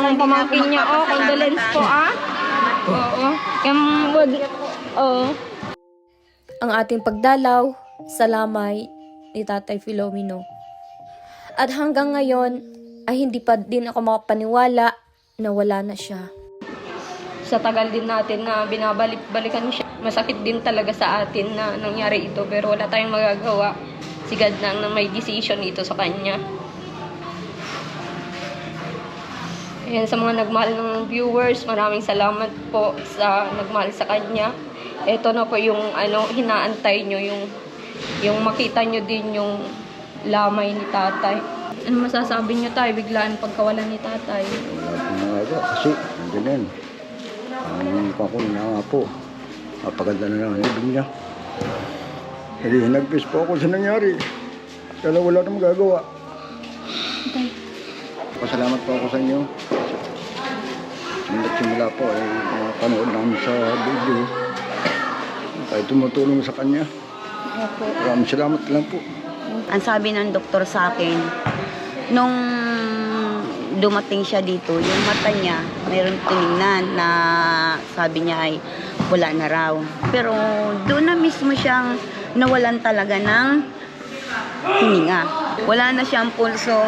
Ang pamangkin niya, condolence po, Oo. Wag, Ang ating pagdalaw sa lamay ni Tatay Filomeno. At hanggang ngayon ay hindi pa din ako makapaniwala na wala na siya. sa tagal din natin na binabalik-balikan siya. Masakit din talaga sa atin na nangyari ito, pero wala tayong magagawa. Si God na may decision ito sa kanya. Ayan, sa mga nagmahal ng viewers, maraming salamat po sa nagmahal sa kanya. Ito na po yung hinaantay nyo, yung makita nyo din yung lamay ni tatay. Ano masasabi nyo tayo, biglaan pagkawalan ni tatay? Wala po kasi nandiyan yan. Ang pakon na nga po. Napaganda na lang ang libing niya. Hindi, nagpis po ako sa nangyari. Kaya wala na magagawa. Pasalamat po ako sa inyo. Simula po ay panood namin sa video. Tayo tumutulong sa kanya. Maraming salamat lang po. Ang sabi ng doktor sa akin, nung dumating siya dito, yung mata niya, mayroon tinignan na sabi niya ay wala na raw. Pero doon na mismo siyang nawalan talaga ng hininga. Wala na siyang pulso.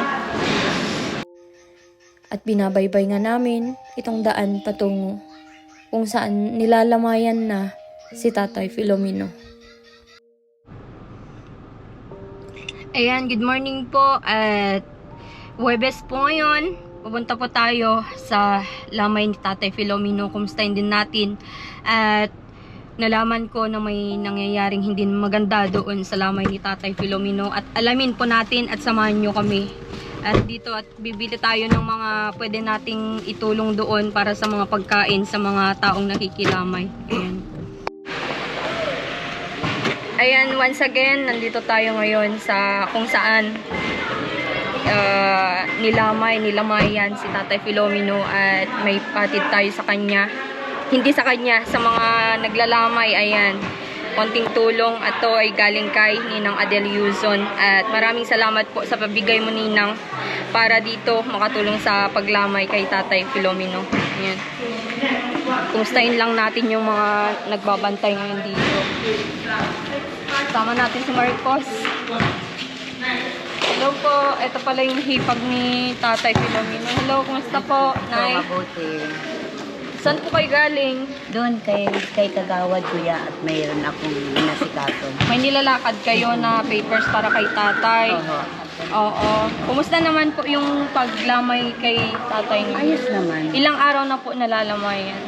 At binabaybay nga namin itong daan patungo kung saan nilalamayan na si Tatay Filomeno. Ayan, good morning po at Huwebes po ngayon. Pupunta po tayo sa lamay ni Tatay Filomeno. Kumustahin din natin at nalaman ko na may nangyayaring hindi maganda doon sa lamay ni Tatay Filomeno at alamin po natin at samahan nyo kami at dito at bibili tayo ng mga pwede nating itulong doon para sa mga pagkain sa mga taong nakikilamay. Ayan, once again, nandito tayo ngayon sa kung saan nilamayan si Tatay Filomeno at may patid tayo sa kanya. Hindi sa kanya, sa mga naglalamay. Ayan, konting tulong at to ay galing kay Ninang Adel Yuzon. At maraming salamat po sa pabigay mo, Ninang, para dito makatulong sa paglamay kay Tatay Filomeno. Ayan. Kumustahin lang natin yung mga nagbabantay ngayon dito. Tama natin si Marcos. Hello po, ito pala yung hipag ni Tatay Filomeno. Hello, kumusta po, Nay? Mabuti. Saan po kayo galing? Doon kay Kagawad Kuya at mayroon akong inasikaso. May nilalakad kayo na papers para kay Tatay. Oo. Kumusta naman po yung paglamay kay Tatay niyo? Ayos naman. Ilang araw na po nalalamayan?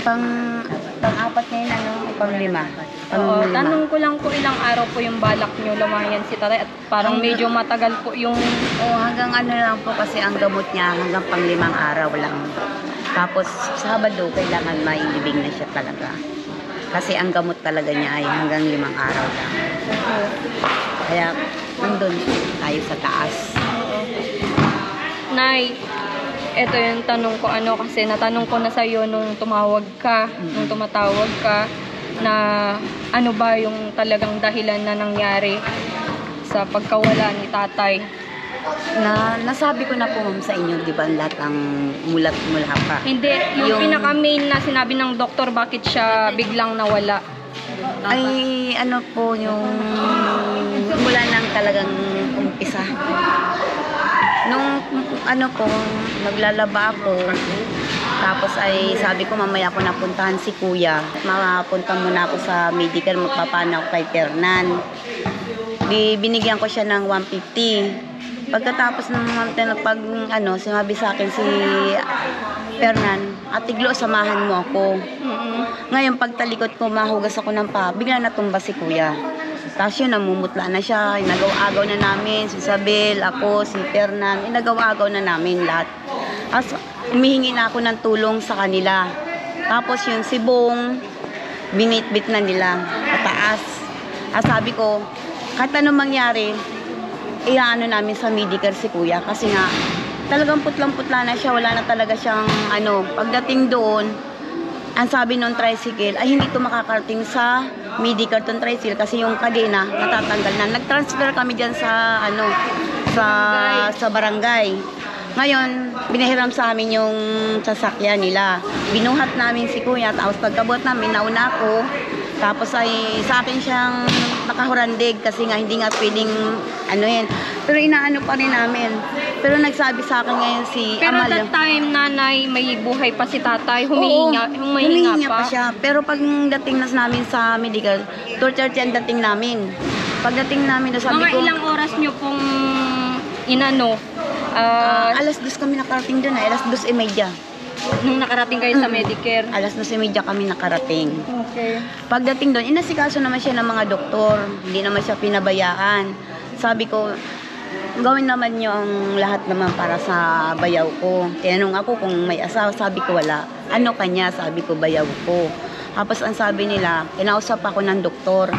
Pang-apat ngayon, pang-lima. Oo, tanong ko lang po ilang araw po yung balak nyo lamayan si Tatay at parang medyo matagal po yung... Hanggang lang po kasi ang gamot niya hanggang pang-5 araw lang. Tapos Sabado kailangan mailibing na siya talaga. Kasi ang gamot talaga niya ay hanggang 5 araw lang. Kaya nandun tayo sa taas. Nay, eto yung tanong ko kasi natanong ko na sa'yo nung tumatawag ka na ano ba yung talagang dahilan na nangyari sa pagkawala ni Tatay. Nasabi ko na po sa inyo, di ba, lahat ang mulat-mula pa. Hindi, yung pinaka-main na sinabi ng doktor bakit siya biglang nawala. Ay, ano po, yung mula nang talagang umpisa. Nung naglalaba ako, tapos ay sabi ko mamaya ako napuntahan si Kuya. Mapunta muna ako sa medical, magpapana ako kay Fernan. Binigyan ko siya ng 150. Pagkatapos ng sinabi sa akin si Fernan, Ate Glo, samahan mo ako. Ngayon, pagtalikot ko, mahugas ako ng bigla natumba si Kuya. Tapos yun, namumutla na siya. Inagaw-agaw na namin, si Isabel, ako, si Fernan. Inagaw-agaw na namin lahat. Tapos humihingi na ako ng tulong sa kanila. Tapos yun, si Bong, binitbit na nila pataas. Sabi ko, kahit anong mangyari, iyaano namin sa medical si Kuya. Kasi nga, talagang putlang-putla na siya. Wala na talaga siyang pagdating doon, ang sabi nung tricycle, ay hindi ito makakarating sa medical tong tricycle kasi yung kadena natatanggal na. Nag-transfer kami dyan sa barangay. Ngayon, binahiram sa amin yung sasakyan nila. Binuhat namin si kuya, tapos pagkabuhat namin, nauna ako. Tapos ay sa akin siyang nakahurandig kasi nga hindi nga pwedeng ano yan. Pero inaano pa rin namin. Pero nagsabi sa akin ngayon si Pero Amal. that time, nanay, may buhay pa si tatay. Oo, Humihinga pa siya. Pero pag dating na namin sa medical, 2:30 ang dating namin. Pagdating namin, sabi Mga ko, ilang oras nyo pong inano? alas 2 kami nakarating doon, alas 2:30. Nung nakarating kayo sa Medicare. Alas 2:30 kami nakarating. Okay. Pagdating doon, inasikaso naman siya ng mga doktor. Hindi naman siya pinabayaan. Sabi ko, gawin naman niyo ang lahat naman para sa bayaw ko. Tinanong ako kung may asawa, sabi ko wala. Ano kanya? Sabi ko bayaw ko. Tapos ang sabi nila, kinausap ako ng doktor.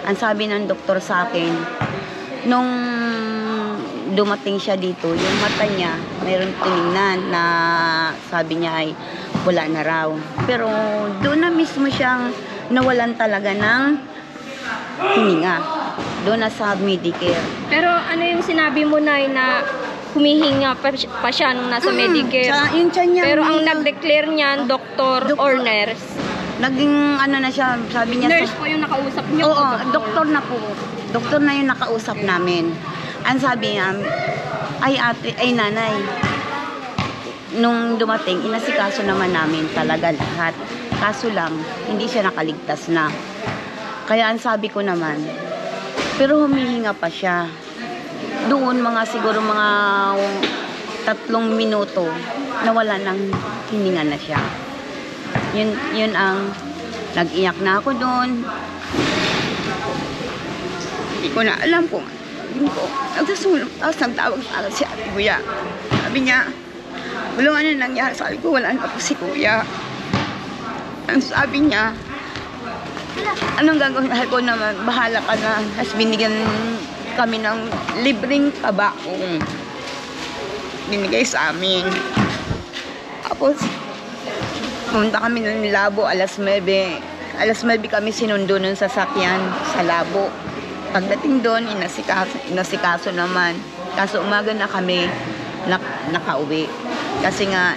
Ang sabi ng doktor sa akin, nung dumating siya dito, yung mata niya, mayroon tinignan na sabi niya ay wala na raw. Pero doon na mismo siyang nawalan talaga ng hininga. Doon na sa Medicare. Pero ano yung sinabi mo, Nay, na humihinga pa siya nung nasa Medicare? Yung tiyan niya, Pero ang nag-declare niyan, doktor or nurse? naging ano na siya, sabi niya Nurse po yung nakausap niyo? Oo, o doktor na po. Doktor na yung nakausap namin. Ang sabi niya, ay ate, ay nanay, nung dumating, inasikaso naman namin talaga lahat. Kaso lang, hindi siya nakaligtas na. Kaya ang sabi ko naman, pero humihinga pa siya. Doon siguro mga 3 minuto, nawala ng hininga na siya. Yun ang nag-iyak na ako doon. Hindi ko na alam kung nagsasulong. Tapos nagtawag sa akin si Ate Kuya. Sabi niya, walang ano nangyari. Sabi ko, wala na po si Kuya. Ang sabi niya, anong gagawin? Sabi ko naman, bahala ka na. Tapos binigyan kami ng libreng tabakong binigay sa amin. Tapos, pumunta kami ng Labo, alas 9. Alas 9 kami sinundo ng sasakyan sa Labo. Pagdating doon, inasikaso naman. Kaso umaga na kami nakauwi. Kasi nga,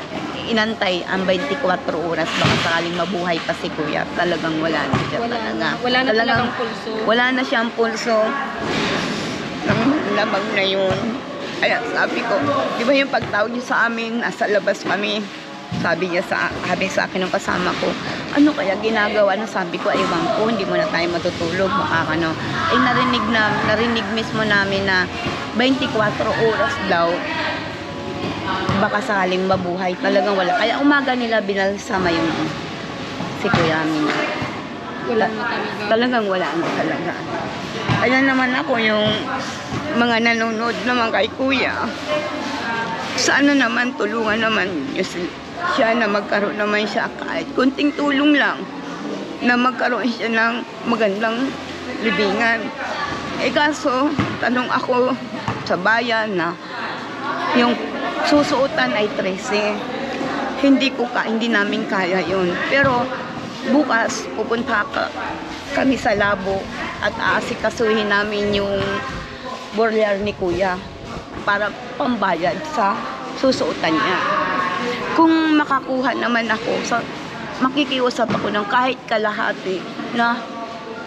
inantay ang 24 oras baka sakaling mabuhay pa si Kuya. Talagang wala na siya talaga. Wala na talagang pulso. Wala na siyang pulso. Lamang na yun. Kaya sabi ko, di ba yung pagtawag niyo sa amin, nasa labas kami. Sabi sa akin ng kasama ko, ano kaya ginagawa na? Sabi ko, aywan ko, hindi mo na tayo matutulog, makakano. Eh narinig mismo namin na 24 oras daw, baka sakaling mabuhay. Talagang wala. Kaya umaga nila binalsama yung si Kuya Amin. Wala na talaga. Talagang wala na talaga. Kaya naman ako yung mga nanonood naman kay Kuya. Sana naman tulungan naman siya na magkaroon naman siya kahit kunting tulong lang na magkaroon siya ng magandang libingan. Eh kaso, tanong ako sa bayan na yung susuotan ay 13. Hindi namin kaya yun. Pero bukas pupunta kami sa Labo at aasikasuhin namin yung boiler ni Kuya para pambayad sa susuotan niya. Kung makakuha naman ako, makikiusap ako ng kahit kalahati na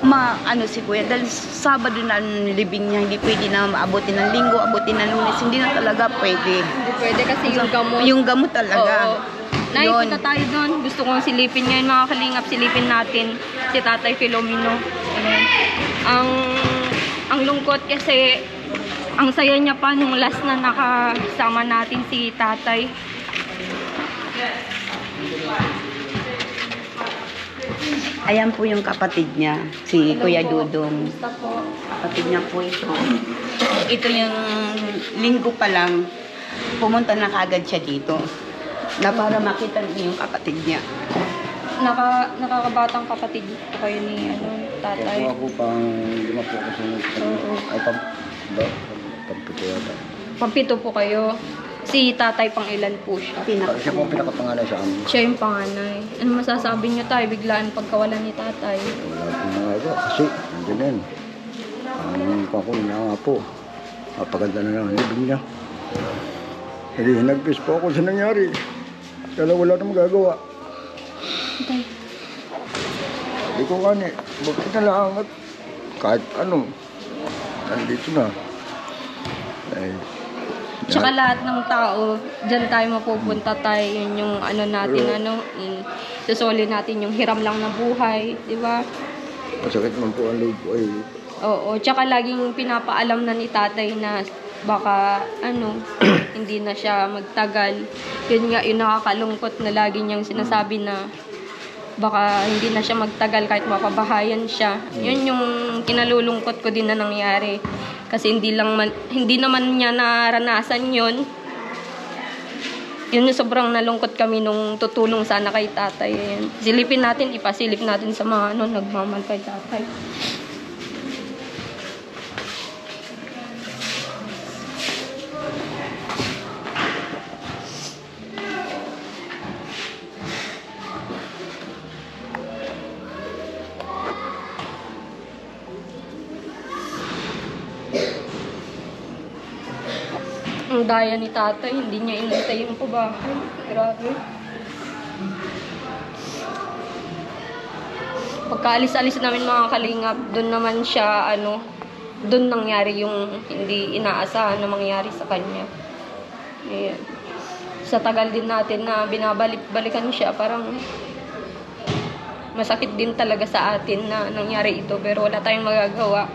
maano si Kuya. Dahil Sabado na ang libing niya, hindi pwede na maabutin ng Linggo, abutin ng Lunes, hindi na talaga pwede. Hindi pwede kasi yung gamot. Yung gamot talaga. Oo. Punta tayo doon. Gusto kong silipin ngayon, mga kalingap. Silipin natin si Tatay Filomeno. Ayan. Ang lungkot kasi ang saya niya pa nung last na nakasama natin si Tatay. Ayan po yung kapatid niya, si Kuya Dudong. Kapatid niya po ito. Ito yung linggo pa lang, pumunta na kagad siya dito. Na para makita niyo yung kapatid niya. Nakakabatang kapatid po kayo ni Tatay. Kaya ako pang lima po ako sa ay pampito yata. Pampito po kayo. Si Tatay pang ilan po siya? Siya po ang pinakapangalan sa amin. Siya yung panganay. Ano masasabi niyo tayo? Biglaan pagkawalan ni Tatay. Wala pong nangagawa kasi nandiyan yan. Ang kakunin na nga po. Mapaganda na lang ang libing niya. Nagpis po ako sa nangyari. Kaya wala na magagawa. Hindi ko nga ni, bakit na lang at kahit ano, nandito na. Ay, Tsaka lahat ng tao, dyan tayo mapupunta tayo, yun yung ano natin, susuli natin yung hiram lang na buhay, di ba? masakit man po ang loob ko ay Oo, tsaka laging pinapaalam na ni tatay na baka hindi na siya magtagal. Yun nga, yung nakakalungkot na lagi niyang sinasabi na baka hindi na siya magtagal kahit mapabahayan siya. Yun yung kinalulungkot ko din na nangyari. Kasi hindi naman niya naranasan yun. Yun yung sobrang nalungkot kami nung tutulong sana kay tatay. Ayan. Silipin natin, ipasilip natin sa mga nagmamahal kay tatay. Ang daya ni tatay, hindi niya inintay yung pabahay. Grabe. Pagkaalis-alis namin mga kalingap, doon naman siya, doon nangyari yung hindi inaasahan na mangyari sa kanya. Ayan. Sa tagal din natin na binabalik-balikan siya, parang masakit din talaga sa atin na nangyari ito. Pero wala tayong magagawa.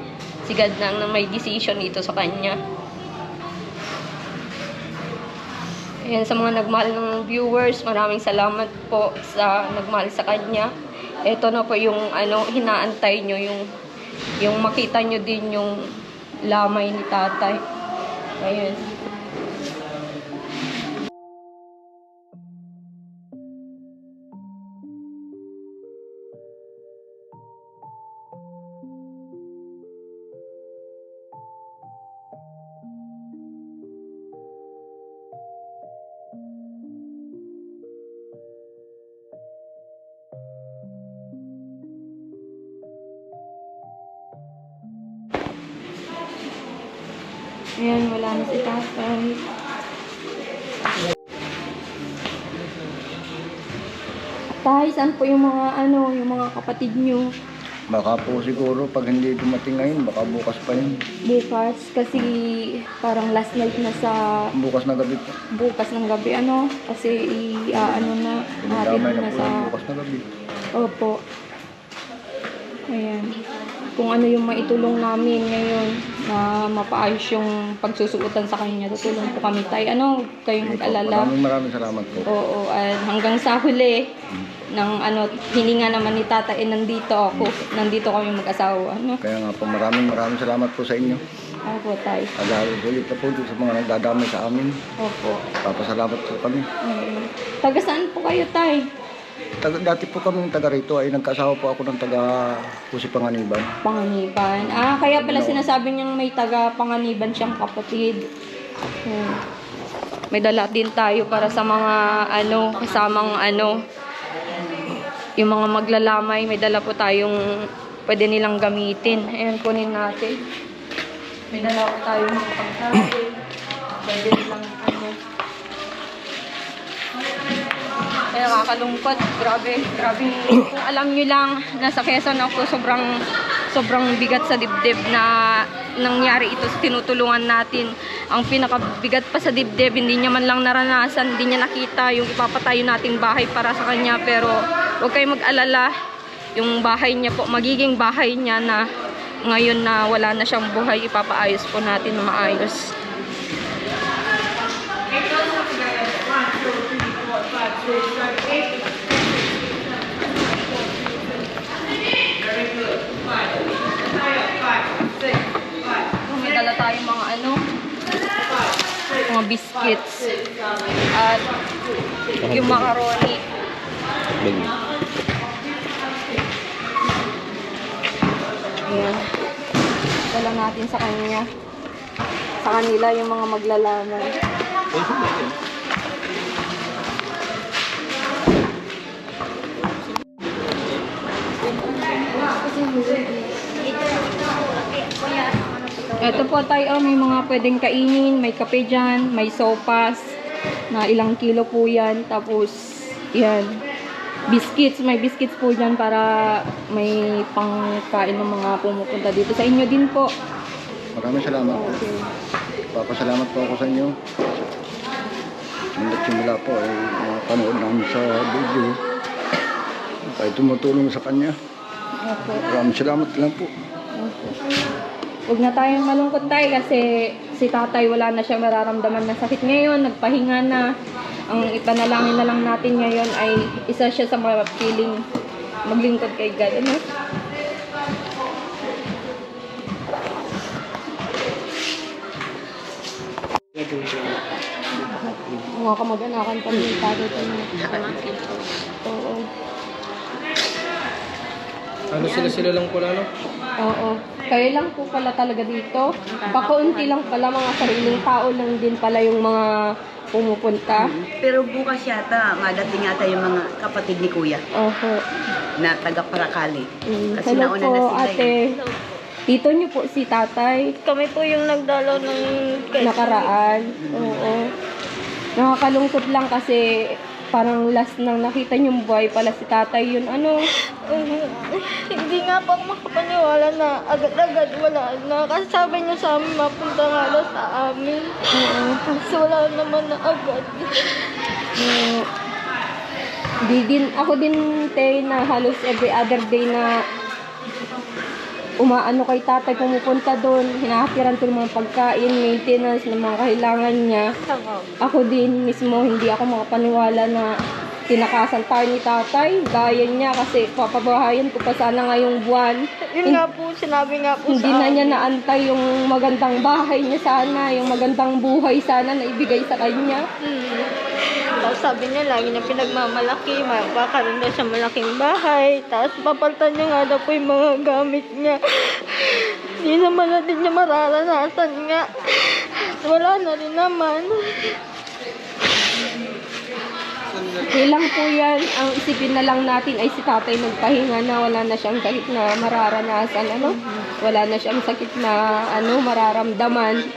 Si God na may decision ito sa kanya. Ayan, sa mga nagmahal ng viewers, maraming salamat po sa nagmahal sa kanya. Ito na po yung hinaantay nyo, yung makita nyo din yung lamay ni tatay. Ayan. Ayan, wala na si tatay. Tay, saan po yung mga yung mga kapatid nyo? baka po siguro pag hindi dumating ngayon, baka bukas pa yun. Bukas, kasi parang last night na sa Bukas na gabi po. bukas ng gabi, kasi na, Damay natin na na po sa, yung bukas na gabi. opo. Ayan. Kung ano yung maitulong namin ngayon na mapaayos yung pagsusuotan sa kanya, tutulong po kami tayo. Kayong Sige po, mag-alala. maraming salamat po. Oo, at hanggang sa huli ng hininga naman ni tata, nandito ako. Nandito kami mag-asawa. Kaya nga po, maraming salamat po sa inyo. Opo, tay. At lalo ulit na po doon sa mga nagdadamay sa amin. Opo. Papasalamat po kami. Taga saan po kayo, tay? Dati po kami taga rito ay nagkasawa po ako ng taga Pusi Panganiban. Panganiban. Kaya pala sinasabi niyang may taga Panganiban siyang kapatid. May dala din tayo para sa mga kasamang yung mga maglalamay. May dala po tayong pwede nilang gamitin. Ayan, kunin natin. May dala po tayong mga pagkain. Pwede nilang Kaya nakakalungkot. Grabe. Kung alam nyo lang, nasa Quezon ako, sobrang bigat sa dibdib na nangyari ito sa tinutulungan natin. Ang pinakabigat pa sa dibdib, hindi niya man lang naranasan, hindi niya nakita yung ipapatayo nating bahay para sa kanya. Pero huwag kayong mag-alala, yung bahay niya po, magiging bahay niya na ngayon na wala na siyang buhay, ipapaayos po natin na maayos. May dala tayong mga mga biscuits at yung macaroni. Ayan. Dala natin sa kanila yung mga maglalamay. Ito po tayo, may mga pwedeng kainin, may kape dyan, may sopas, na ilang kilo po yan. Tapos, yan. Biscuits. May biscuits po dyan para may pangkain ng mga pumupunta dito. Sa inyo din po. Maraming salamat po. Okay. Papasalamat po ako sa inyo. Simula po ay panood namin sa video. Kahit tumutulong sa kanya. Opo. Maraming salamat lang po. Opo. Huwag na tayong malungkot tayo kasi si tatay wala na siya mararamdaman na sakit ngayon. Nagpahinga na. Ang ipanalangin na lang natin ngayon ay isa siya sa mga piling maglingkod kay God. Ano? Mga kamag-anakan pa rin tayo. Oo. Ano sila lang pala, no? Oo. Kayo lang po pala talaga dito. Pakaunti lang pala, mga sariling tao lang din pala yung mga pumupunta. Pero bukas yata, madating yata yung mga kapatid ni Kuya Oho. na taga Paracali. Kasi Hello nauna po, na sila. ate. Tito niyo po si tatay. Kami po yung nagdalaw ng Nakaraan. Oo. Nakakalungkot lang kasi parang last nang nakita niyong buhay pala si tatay yun. Ano? Hindi nga po ako makapaniwala na agad-agad wala na. Kasi sabi niya sa amin, mapunta nga daw sa amin. Kasi wala naman na agad. Ako din, te, na halos every other day na umaano kay tatay, pumupunta doon, hinahakiran ko ng mga pagkain, maintenance ng mga kailangan niya. Ako din mismo, hindi ako makapaniwala na tinakasan tayo ni tatay. Gaya niya kasi papabahayan ko pa sana ngayong buwan. Yun nga po, sinabi nga po Hindi sa na niya amin. naantay yung magandang bahay niya sana, yung magandang buhay sana na ibigay sa kanya. Tapos sabi niya, lagi niya pinagmamalaki, magkakaroon daw siya malaking bahay. Tapos papalitan niya nga daw po yung mga gamit niya. Hindi naman na din niya mararanasan nga. Wala na rin naman. Kailang po yan, ang isipin na lang natin ay si tatay nagpahinga na, wala na siyang sakit na mararanasan, ano? Wala na siyang sakit na, mararamdaman.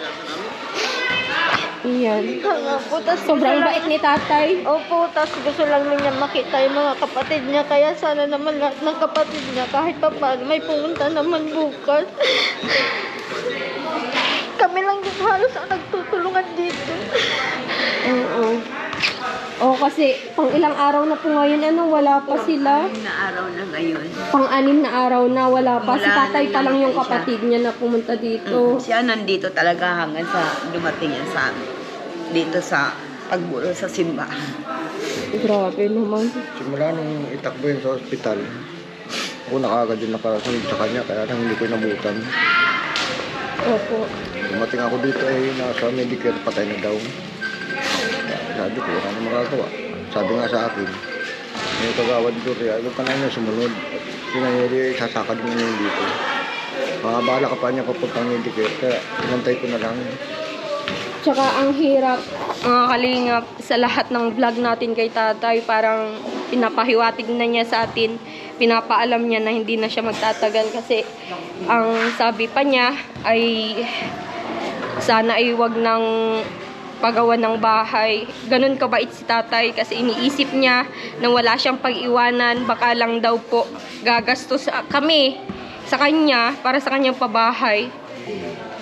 Iyan. Kaya po, tas Sobrang bait ni tatay. Opo, tas gusto lang niya makita yung mga kapatid niya. Kaya sana naman lahat ng kapatid niya, kahit pa paano, may pumunta naman bukas. Kami lang din halos ang nagtutulungan dito. Oo. Oo, kasi pang ilang araw na po ngayon, wala pa sila. Na araw na ngayon. Pang-anim na araw na, wala pa. Si Wala tatay na pa lang yung namatay siya. kapatid niya na pumunta dito. Siya nandito talaga hanggang sa dumating yan sa dito sa pagbulo sa simbahan. Grabe naman. Simula nung itakbo yun sa ospital, ako nakagad din nakasunod sa kanya, kaya nang hindi ko nabutan. Opo. Dumating ako dito ay nasa Medicare, patay na daw. Sabi ko, wala na magagawa. Sabi nga sa akin, may kagawad doon, ayaw ka na niya sumunod. Pinayari, sasakad mo niya dito. Makabala ka pa niya papuntang Medicare, kaya inantay ko na lang. Tsaka ang hirap, mga kalingap, sa lahat ng vlog natin kay tatay, parang pinapahiwatig na niya sa atin, pinapaalam niya na hindi na siya magtatagal kasi ang sabi pa niya ay sana ay wag nang pagawa ng bahay. Ganun kabait si tatay kasi iniisip niya na wala siyang pag-iwanan, baka lang daw po gagastos kami sa kanya para sa kanyang pabahay.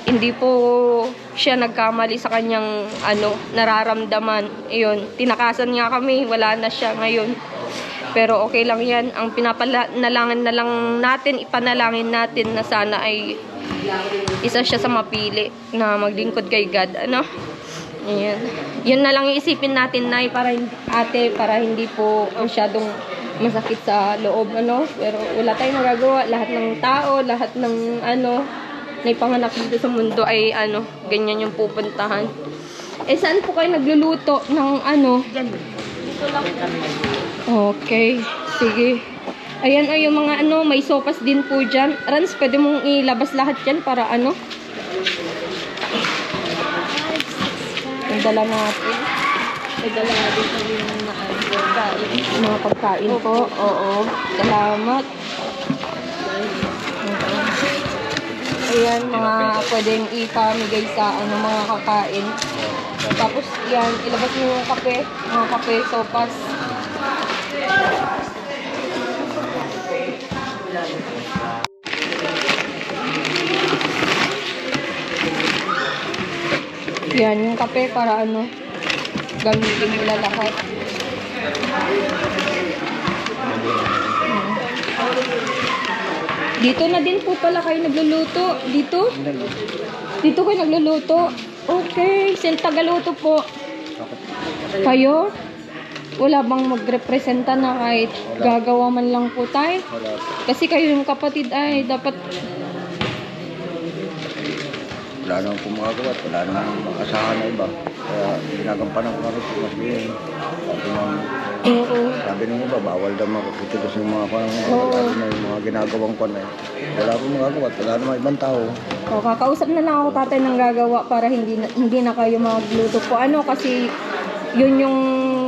Hindi po siya nagkamali sa kanyang nararamdaman. Iyon, tinakasan niya kami, wala na siya ngayon. Pero okay lang yan. Ang pinapanalangin na lang natin, ipanalangin natin na sana ay isa siya sa mapili na maglingkod kay God. Ayan. Yun na lang iisipin natin, Nay, para hindi po masyadong masakit sa loob, Pero wala tayong magagawa. Lahat ng tao, lahat ng na ipanganak dito sa mundo ay ganyan yung pupuntahan. Saan po kayo nagluluto ng Diyan. Dito lang kami. Okay, sige. Ayan ay yung mga may sopas din po dyan. Rans, pwede mong ilabas lahat dyan para May dala natin. May dala natin kami ng mga pagkain po. Oo. Salamat. Ayan, mga pwedeng ipamigay sa mga kakain. Tapos yan, ilabas mo yung kape, mga kape, sopas. Yan, yung kape para ano, gamitin nila lahat. Dito na din po pala kayo nagluluto. Dito? Dito kayo nagluluto. Okay, tagaluto po. Kayo? Wala bang magrepresenta na kahit gagawa man lang po tayo? Wala po. Kasi kayo yung kapatid ay dapat Wala namang pumagawa at wala namang makasahan na iba. Kaya ginagampanan ko rin po kasi yun. Sabi nung iba, bawal daw makakita sa mga panang Oo. na yung mga ginagawang pan eh. Wala pong magagawa at wala namang ibang tao. O, kakausap na lang ako tatay ng gagawa para hindi na kayo magluto po. Ano kasi yun yung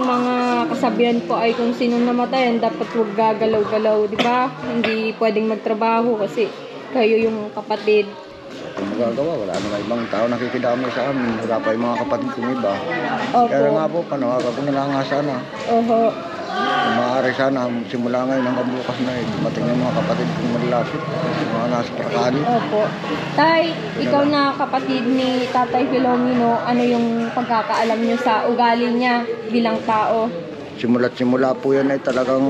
mga kasabihan po ay kung sino namatayan dapat huwag gagalaw-galaw, di ba? Hindi pwedeng magtrabaho kasi kayo yung kapatid. Kung magagawa, wala namang ibang tao nakikidamay sa amin. Wala pa yung mga kapatid kong iba. Opo. Kaya nga po, panawagan ko na lang nga sana. Oho. Kung maaari sana, simula ngayon hanggang bukas na dumating yung mga kapatid kong malalapit. Yung mga nasa Prakali. Opo. Tay, ikaw na kapatid ni Tatay Filomeno, ano yung pagkakaalam nyo sa ugali niya bilang tao? Simula't simula po yan ay talagang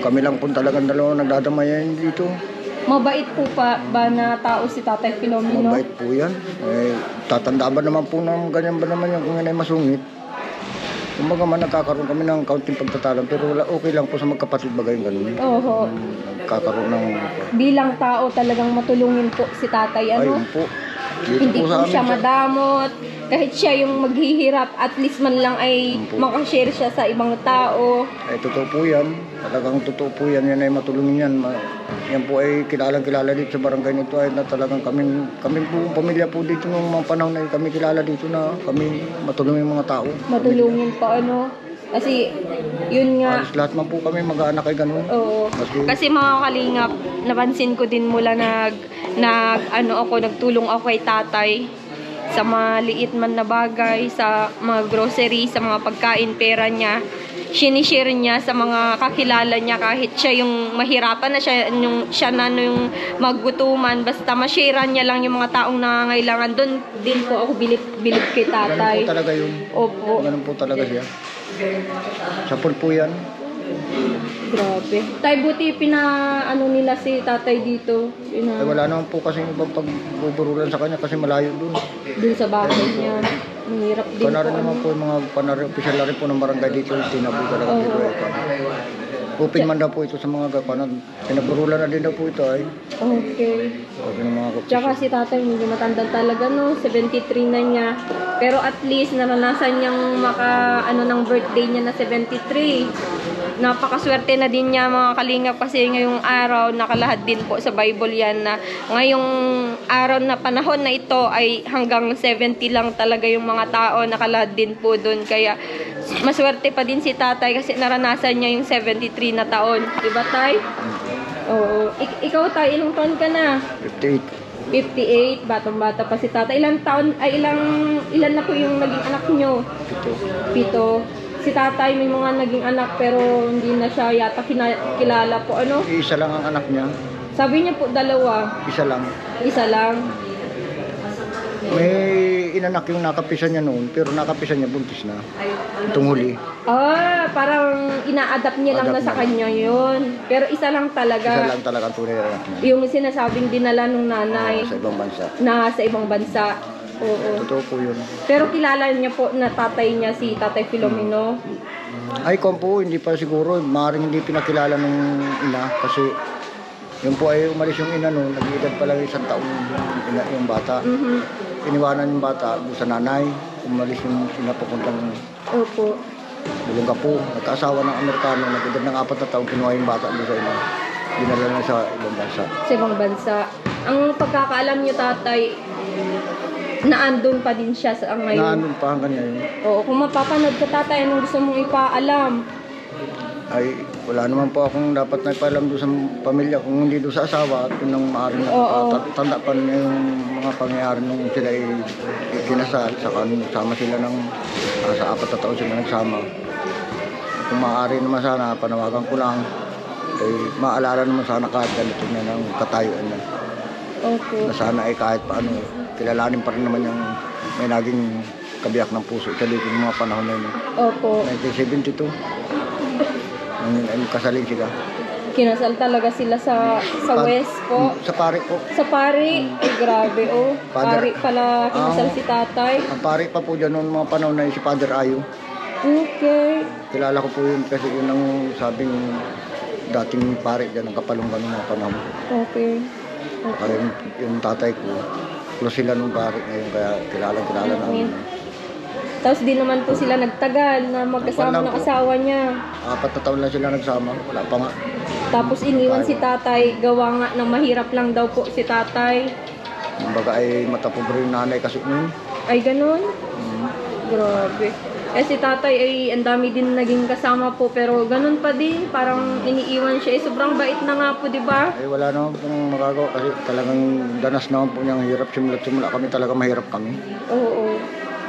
kami lang po talagang dalawa nagdadamayan dito. Mabait po pa ba na tao si Tatay Filomeno? Mabait po yan. Eh, tatanda ba naman po ng ganyan ba naman yan kung yan ay masungit? Kumbaga man nagkakaroon kami ng kaunting pagtatalan pero wala, okay lang po sa magkapatid bagay ganun. Oho. Nagkakaroon ng... Bilang tao talagang matulungin po si Tatay, ano? Ayun po. Dito Hindi po sa amin, siya madamot. Kahit siya yung maghihirap, at least man lang ay Opo. makashare siya sa ibang tao. Ay, totoo po yan. Talagang totoo po yan. Yan ay matulungin yan. Yan po ay kilala dito sa barangay nito ay na talagang kami po, pamilya po dito nung mga panahon na kami kilala dito na kami matulungin mga tao. Matulungin pa, ano? Kasi, yun nga. Alis lahat man po kami mag-aanak ay ganun. Oo. Kasi mga kalingap, napansin ko din mula nagtulong ako kay tatay sa mga liit man na bagay, sa mga grocery, sa mga pagkain, pera niya. Sinishare niya sa mga kakilala niya kahit siya yung mahirapan na siya yung maggutuman, basta ma-share niya lang yung mga taong nangangailangan. Doon din po ako bilib kay Ganun tatay. po talaga yun. Opo. Ganun po talaga siya. Sapul po yan. Grabe. Tay, buti nila si tatay dito. Ay, wala naman po kasi ibang pagbuburulan sa kanya kasi malayo dun. Dun sa bahay niya. Mahirap din Panari po. naman po yung mga opisyal na rin po ng barangay dito. Tinapo talaga dito. Open man daw po ito sa mga gapanan. Pinaburulan na din daw po ito ay. Okay. Sabi ng mga Tsaka si tatay hindi matanda talaga, no? 73 na niya. Pero at least naranasan niyang ng birthday niya na 73. Napakaswerte na din niya mga kalingap kasi ngayong araw nakalahad din po sa Bible yan na ngayong araw na panahon na ito ay hanggang 70 lang talaga yung mga tao nakalahad din po doon. Kaya maswerte pa din si tatay kasi naranasan niya yung 73 na taon. Diba tay? Oo. Ikaw tay, ilang taon ka na? 58. 58, batang-bata pa si tata. Ilan na po yung naging anak nyo? Ito. 7. Si tatay may mga naging anak pero hindi na siya yata kilala po. Ano? Isa lang ang anak niya. Sabi niya po 2. Isa lang. Isa lang. May inanak yung nakapisan niya noon pero nakapisan niya buntis na. Itong huli. Ah, parang ina-adapt niya lang na Adapt sa na. kanya yun. Pero isa lang Isa talaga. lang talaga ang tunay na anak niya. Yung sinasabing dinala ng nanay Sa ibang bansa. na sa ibang bansa. Oo. Totoo po yun. Pero kilala niya po na tatay niya si Tatay Filomeno. Ay, kung po, hindi pa siguro. Maaaring hindi pinakilala ng ina kasi yun po ay umalis yung ina noon. Nag-iedad pa lang 1 taon yung bata. Mhm. Iniwanan yung bata doon sa nanay. Umalis yung ina papuntang Opo. Bulunga po. Nagkaasawa ng Amerikano. Nag-edad ng 4 na taon. Kinuha yung bata doon sa ina. Dinala na sa ibang bansa. Sa ibang bansa. Ang pagkakaalam niyo tatay, naandun pa din siya sa ngayon. Naandun pa hanggang ngayon. Oo, kung mapapanood ka tatay, anong gusto mong ipaalam? Ay, wala naman po akong dapat na ipalam doon sa pamilya kung hindi doon sa asawa at yun ang maaaring tanda pa niya yung mga pangyayari nung sila ay kinasal saka nung sama sila ng sa 4 na taon sila nagsama. Kung maaari naman sana panawagan ko lang ay maalala naman sana kahit ganito na ng katayuan na. Opo. Na sana ay kahit paano kilalanin pa rin naman yung may naging kabiyak ng puso sa dito ng mga panahon na yun. Opo. 1972. Nung kasaling sila. Kinasal talaga sila sa West po. Sa pare po. Sa pari. Ay, grabe, oh. Father- Pari pala kinasal si tatay. Ang pare pa po dyan noong mga panahon na yun, si Father Ayo. Okay. Kilala ko po yun kasi yun ang sabing dating pare dyan, ang kapalunggan ng mga panahon. Okay. Kaya yung tatay ko, close sila nung pare ngayon, kaya kilala namin. Tapos di naman po sila nagtagal na magkasama Wala ng po. asawa niya. 4 na taon lang sila nagsama, wala pa nga. Tapos iniwan si tatay, gawa nga ng mahirap lang daw po si tatay. Kumbaga ay matapobre yung nanay kasi noon. Ay, ganun? Grabe. Eh si tatay ay ang dami din naging kasama po pero ganun pa din, parang iniiwan siya. Eh, sobrang bait na nga po, di ba? Ay wala naman pong magagawa kasi talagang danas naman po niyang hirap simula kami talaga mahirap kami. Oo.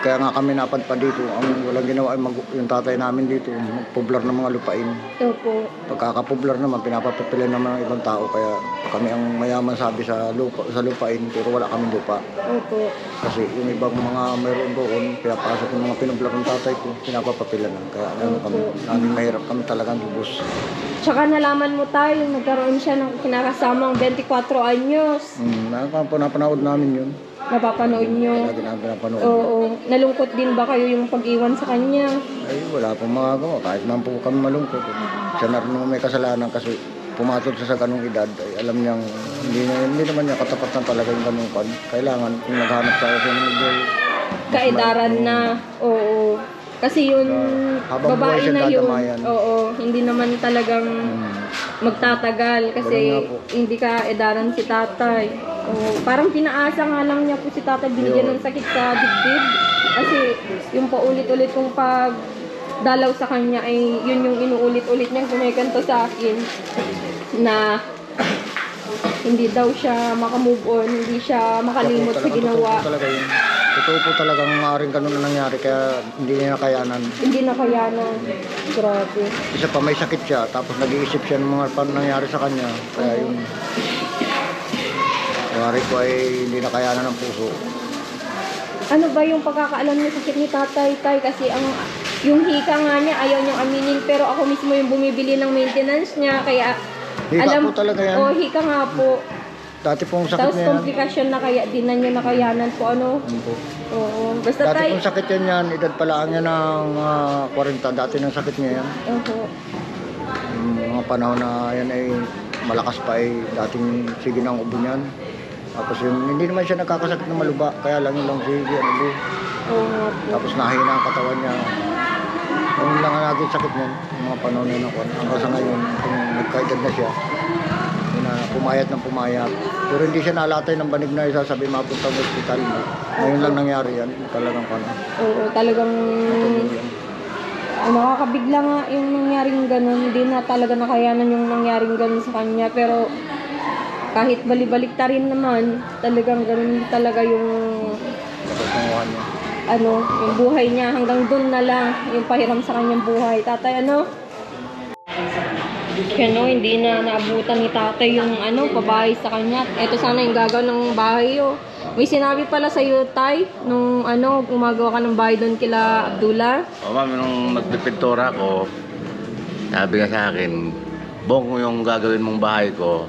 Kaya nga kami napadpad dito, ang walang ginawa ay yung tatay namin dito, magpublar ng mga lupain. Opo. Pagkakapublar naman, pinapapipili ng mga ibang tao, kaya kami ang mayaman sabi sa lupain, pero wala kaming lupa. Opo. Kasi yung ibang mga mayroon doon, pinapasok yung mga pinublar ng tatay ko, pinapapapilan lang. Kaya ano kami, namin mahirap kami talagang lubos. Tsaka nalaman mo tayo, nagkaroon siya ng kinakasamang 24 anyos. Napanood namin yun. Napapanood nyo. Lagi namin pinapanood. Oo. Nalungkot din ba kayo yung pag-iwan sa kanya? Ay, wala pong magagawa. Kahit naman po kami malungkot. Siya na rin naman may kasalanan kasi pumatol siya sa ganung edad. Ay, alam niyang hindi naman niya katapatan talaga yung ganung kan. Kailangan kung naghanap tayo sa medyo Kaedaran na. Oo. Kasi yun, habang buhay babae siya na yun. dadamayan. Oo. Hindi naman talagang magtatagal kasi Ganun nga po. hindi ka edaran si tatay. Oo. Parang pinaasa nga lang niya po si tatay, binigyan ng sakit sa dibdib. Kasi yung paulit-ulit kong pagdalaw sa kanya ay yun yung inuulit-ulit niyang kumikanto sa akin na hindi daw siya makamove on, hindi siya makalimot sa ginawa. Totoo po talagang maaaring ganun na nangyari kaya hindi niya nakayanan. Hindi na kayanan. Grabe. Isa pa may sakit siya tapos nag-iisip siya ng mga nangyari sa kanya. Kaya yung nangyari ko ay hindi nakayanan ng puso. Ano ba yung pagkakaalam niya sa sakit ni tatay, tay? Kasi yung hika nga niya ayaw niyang aminin pero ako mismo yung bumibili ng maintenance niya kaya Hika po talaga yan. Oh, hika nga po. Dati pong sakit Tapos niya yan. komplikasyon na kaya din na niya nakayanan po ano. Oo. Basta Dati tay. pong sakit yan, edad pala niya ng 40. Dati ng sakit niya yan. Opo. Mga panahon na yan ay malakas pa ay dating sige ng ubo niyan. Tapos yung, hindi naman siya nagkakasakit ng maluba, kaya lang yung lang sige ang ubo. Oo nga po. Tapos nahina ang katawan niya. Yung lang ang naging sakit niyan, yung mga panahon na yun ako. Hanggang sa ngayon, kung nagkaedad na siya, yun na, pumayat ng pumayat. Pero hindi siya nalatay ng banig na isasabi mapunta sa hospital. Ngayon lang nangyari yan, talagang kano. Oo, talagang nakakabigla nga yung nangyaring ganun. Hindi na talaga nakayanan yung nangyaring ganun sa kanya. Pero kahit balibalik ta rin naman, talagang ganun talaga yung Kapatunguhan niya. yung buhay niya. Hanggang dun na lang yung pahiram sa kanyang buhay. Tatay, hindi na naabutan ni tatay yung pabahay sa kanya. Ito sana yung gagawin ng bahay May sinabi pala sa iyo, tay, nung gumagawa ka ng bahay doon kila Abdullah. O ma'am, nung nagpipintura ko, sabi nga sa akin, Bong, yung gagawin mong bahay ko,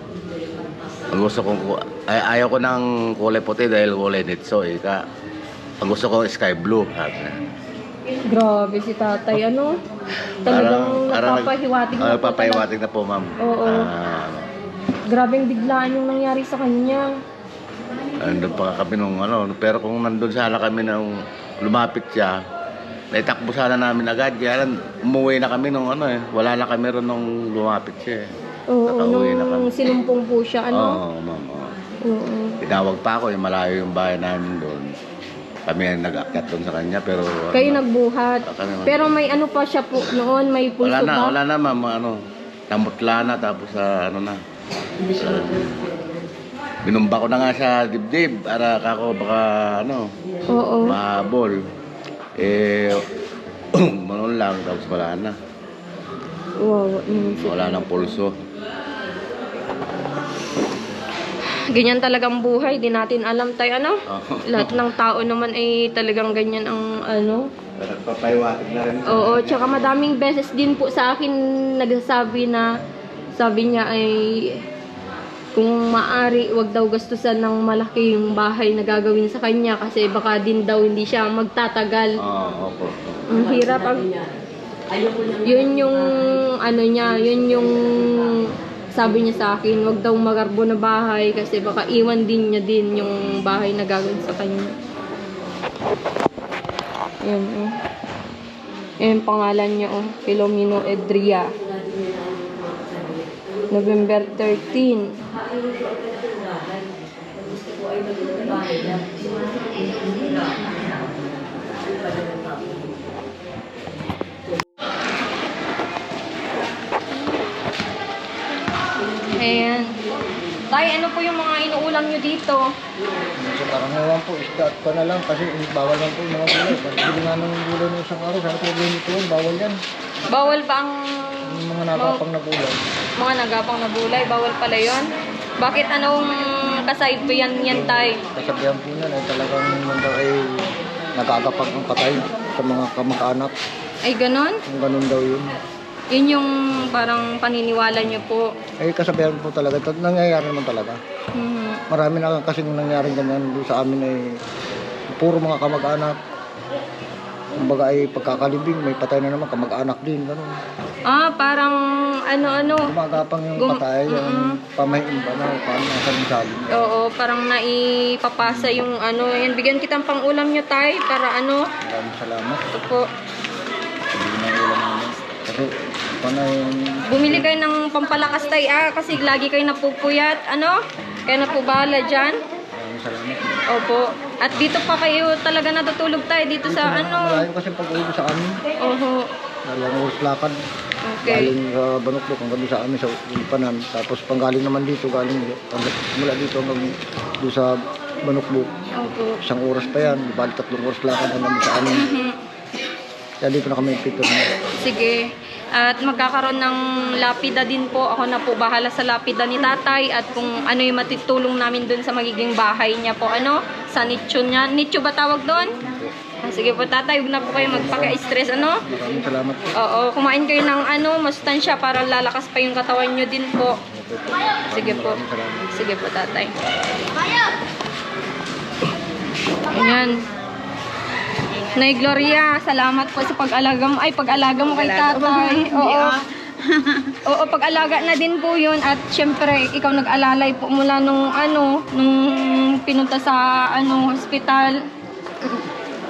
ang gusto kong, ayaw ko ng kulay puti dahil kulay nitso, ang gusto ko sky blue. Grabe si tatay, talagang nagpapahiwatig na po Nagpapahiwatig na po, ma'am. Oo. Grabeng biglaan yung nangyari sa kanya. Nandun pa kami nung pero kung nandun sana kami nung lumapit siya, naitakbo sana namin agad. Kaya umuwi na kami nung wala na kami ron nung lumapit siya Oo, Nakauwi na nung kami. sinumpong po siya, Oo, ma'am. Oo. Tinawag pa ako, malayo yung bahay namin doon. kami ang nag-akyat doon sa kanya, pero... Kayo nagbuhat. Kami naman. Pero may ano pa siya po noon, may pulso ba? Wala na, ma'am. Ano, namutla na, tapos ano na. Binumba ko na nga sa dibdib, para kako baka, ano, Oo. mahabol. Manon lang, tapos wala na. Wow. Wala nang pulso. Ganyan talagang buhay, di natin alam tayo ano. Lahat ng tao naman ay talagang ganyan ang ano. Nagpapahiwatig na rin. Oo, tsaka madaming beses din po sa akin nagsasabi na, sabi niya ay kung maari, wag daw gastusan ng malaki yung bahay na gagawin sa kanya kasi baka din daw hindi siya magtatagal. Opo. Ang hirap ang... Yun yung ano niya, yun yung sabi niya sa akin, wag daw magarbo na bahay kasi baka iwan din niya din yung bahay na gagawin sa kanya. Yan oh. Yan pangalan niya oh, Filomeno Edria. November 13. Ayan. Tay, ano po yung mga inuulam nyo dito? So, parang ewan po, isda at pa na lang kasi bawal lang po yung mga gulay. Pag nga ng gulay ng isang araw, sabi ko nito yun, bawal yan. Bawal ba ang Yung mga nakapang na gulay. mga nagapang na gulay? Bawal pala yon. Bakit anong kasayad po yan tay? Kasabihan po yan ay talagang naman daw ay nagkakapag ang patay sa mga kamag-anak. Ay ganon? Kung ganun daw yun. Yun yung parang paniniwala nyo po. Ay kasabihan po talaga, ito nangyayari naman talaga. Marami na kasing nangyaring ganyan doon sa amin ay puro mga kamag-anak. Kumbaga ay pagkakalibing, may patay na naman, kamag-anak din, gano'n. Ah, parang ano-ano. Gumagapang yung patay, yung pamahiin ba na, paano nakasabi. Oo, parang naipapasa yung ano. Yan, bigyan kitang pang-ulam nyo tay para ano. Maraming salamat. Ito po. Hindi na ulam namin. Kasi, panay, Bumili kayo ng pampalakas tay kasi lagi kayo napupuyat. Ano? Kaya na po bahala dyan. maraming salamat. Opo. At dito pa kayo talaga natutulog tayo dito sa ano. Malayo kasi pag-uwi sa amin. Oho. Dalawang oras lakad. Okay. Galing sa Banukbuk hanggang sa amin sa Ulipanan. Tapos panggaling naman dito, galing mula dito hanggang doon sa Banukbuk. Opo. Isang oras pa yan. Bali 3 oras lakad hanggang sa amin. Kaya dito na kami pito. Sige. At magkakaroon ng lapida din po. Ako na po bahala sa lapida ni tatay. At kung ano yung matitulong namin dun sa magiging bahay niya po. Ano? Sa nicho niya. Nicho ba tawag doon? Sige po tatay. Huwag na po kayo magpaka-stress. Ano? Maraming salamat po. Oo. Kumain kayo ng ano, masustansya para lalakas pa yung katawan nyo din po. Sige po. Sige po tatay. Ayan. Nay Gloria, salamat po sa pag-alaga mo. Ay, pag-alaga mo kay tatay. Oo. Oo, pag-alaga na din po yun. At syempre, ikaw nag-alalay po mula nung ano, nung pinunta sa ano, hospital.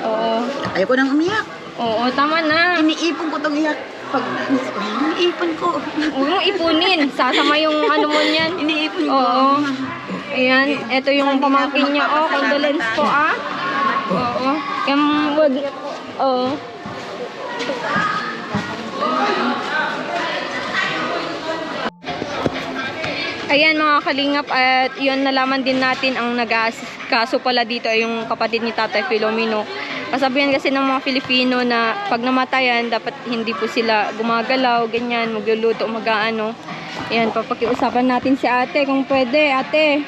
Oo. Ayoko nang umiyak. Oo, tama na. Iniipon ko itong iyak. Pag iniipon ko. Huwag mong ipunin. Sasama yung ano mo niyan. Iniipon ko. Oo. Ayan, ito yung pamangkin niya. Oh, condolence po Oo. Wag. Oo. Ayan mga kalingap, at yun nalaman din natin ang nag-kaso pala dito ay yung kapatid ni Tatay Filomeno. Kasabihan kasi ng mga Pilipino na pag namatayan dapat hindi po sila gumagalaw, ganyan, magluluto, mag-aano. Ayan, papakiusapan natin si ate kung pwede. Ate,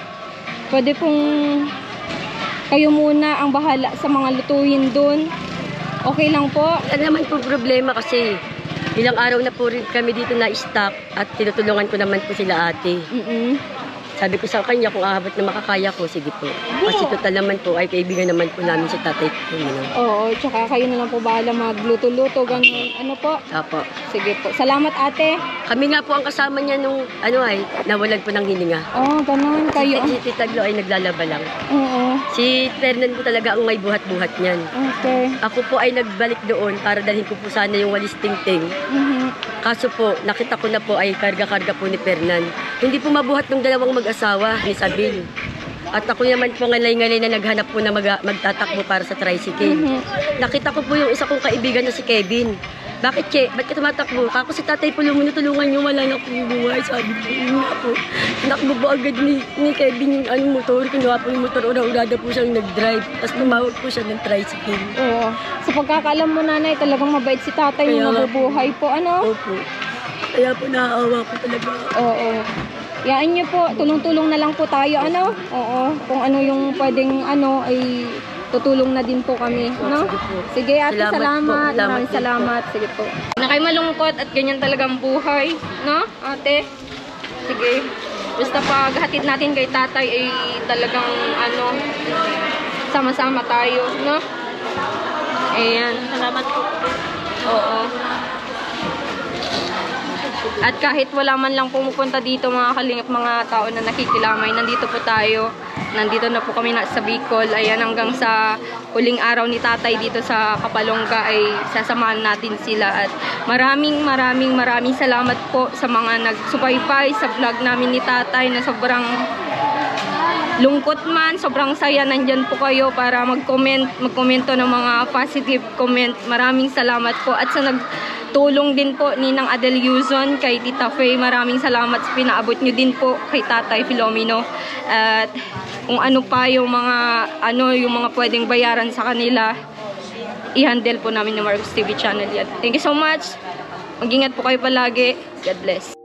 pwede pong kayo muna ang bahala sa mga lutuin dun. Okay lang po? Ano naman po problema kasi ilang araw na po rin kami dito na stock at tinutulungan ko naman po sila ate. Sabi ko sa kanya kung aabot na makakaya ko, sige po. Kasi total naman po ay kaibigan naman po namin si tatay po. Oo, tsaka kayo na lang po bahala magluto-luto, ganun. Ano po? Apo. Sige po. Salamat ate. Kami nga po ang kasama niya nung ano ay nawalan po ng hininga. Oh, ganun kayo. Si Tita Glo ay naglalaba lang. Oo. Si Fernan po talaga ang may buhat-buhat niyan. Okay. Ako po ay nagbalik doon para dalhin ko po sana yung walis tingting. Kaso po, nakita ko na po ay karga-karga po ni Fernan. Hindi po mabuhat ng dalawang mag-asawa ni Sabil. At ako naman po ngalay-ngalay na naghanap po na magtatakbo para sa tricycle. Nakita ko po yung isa kong kaibigan na si Kevin. Bakit, Che? Ba't ka tumatakbo? Kako si Tatay Filomeno, tulungan niyo, wala na akong buhay. Sabi ko, yun nga po. Tinakbo po agad ni Kevin yung motor. Kinuha po yung motor, ura-urada po siyang nag-drive. Tapos tumawag po siya ng tricycle. Oo. Sa pagkakalam mo, nanay, talagang mabait si tatay, Kaya yung nga mabubuhay po, ano? Opo. Kaya po naaawa po talaga. Oo. Yaan niyo po, tulong-tulong na lang po tayo, ano? Oo. Kung ano yung pwedeng, ano, ay tutulong na din po kami, no? Sige, ate, salamat. Maraming salamat. Sige po. Na kayo malungkot at ganyan talagang buhay, no, ate? Sige. Basta pag hatid natin kay tatay ay talagang ano, sama-sama tayo, no? Ayan. Salamat po. Oo. At kahit wala man lang pumupunta dito mga kalingap, mga tao na nakikilamay, nandito po tayo. Nandito na po kami sa Bicol. Ayan, hanggang sa huling araw ni tatay dito sa Kapalongga ay sasamahan natin sila. At maraming salamat po sa mga nagsubaybay sa vlog namin ni tatay na sobrang lungkot man, sobrang saya, nandyan po kayo para magkomento ng mga positive comment. Maraming salamat po. At sa nagtulong din po ni Nang Adel Yuzon kay Tita Faye, maraming salamat sa pinaabot nyo din po kay Tatay Filomeno. At kung ano pa yung mga pwedeng bayaran sa kanila, i-handle po namin ng Marcos TV channel yan. Thank you so much. Mag-ingat po kayo palagi. God bless.